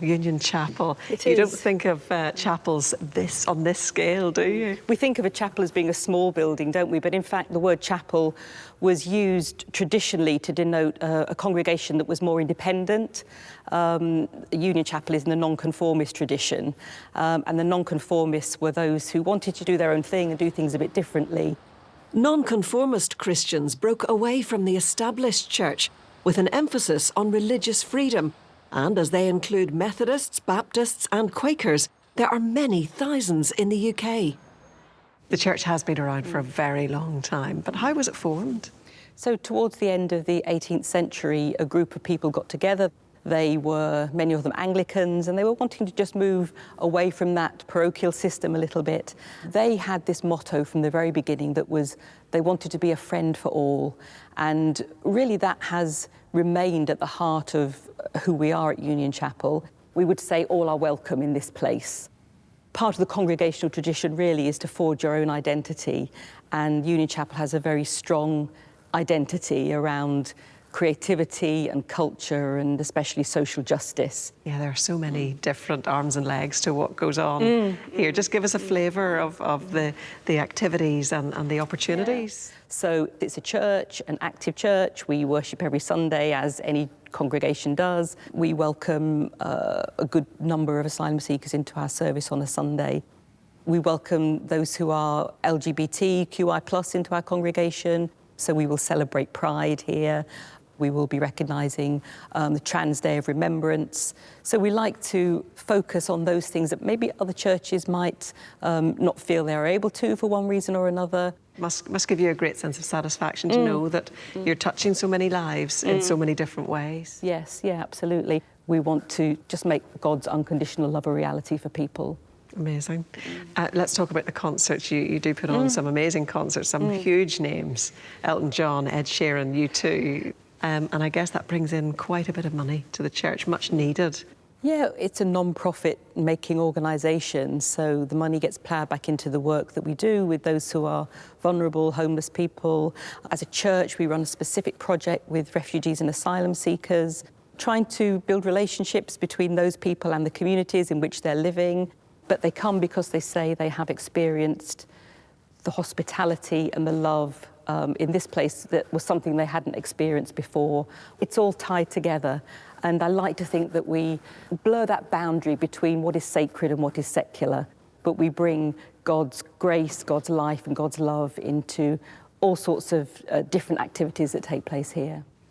Union Chapel. It You is. don't think of chapels on this scale, do you? We think of a chapel as being a small building, don't we? But in fact, the word chapel was used traditionally to denote a congregation that was more independent. Union Chapel is in the nonconformist tradition, and the nonconformists were those who wanted to do their own thing and do things a bit differently. Nonconformist Christians broke away from the established church with an emphasis on religious freedom. And as they include Methodists, Baptists and Quakers, there are many thousands in the UK. The church has been around for a very long time, but how was it formed? So towards the end of the 18th century, a group of people got together. They were, many of them, Anglicans, and they were wanting to just move away from that parochial system a little bit. They had this motto from the very beginning that was they wanted to be a friend for all. And really that has remained at the heart of who we are at Union Chapel. We would say all are welcome in this place. Part of the congregational tradition really is to forge your own identity, and Union Chapel has a very strong identity around creativity and culture and especially social justice. Yeah, there are so many different arms and legs to what goes on here. Just give us a flavour of the activities and the opportunities. Yeah. So it's a church, an active church. We worship every Sunday as any congregation does. We welcome a good number of asylum seekers into our service on a Sunday. We welcome those who are LGBTQI+ into our congregation. So we will celebrate Pride here. We will be recognising the Trans Day of Remembrance. So we like to focus on those things that maybe other churches might not feel they're able to for one reason or another. Must give you a great sense of satisfaction to know that you're touching so many lives in so many different ways. Yes, yeah, absolutely. We want to just make God's unconditional love a reality for people. Amazing. Let's talk about the concerts. You do put on some amazing concerts, some huge names. Elton John, Ed Sheeran, U2. And I guess that brings in quite a bit of money to the church, much needed. Yeah, it's a non-profit making organisation, so the money gets ploughed back into the work that we do with those who are vulnerable, homeless people. As a church, we run a specific project with refugees and asylum seekers, trying to build relationships between those people and the communities in which they're living. But they come because they say they have experienced the hospitality and the love in this place that was something they hadn't experienced before. It's all tied together, and I like to think that we blur that boundary between what is sacred and what is secular, but we bring God's grace, God's life and God's love into all sorts of different activities that take place here.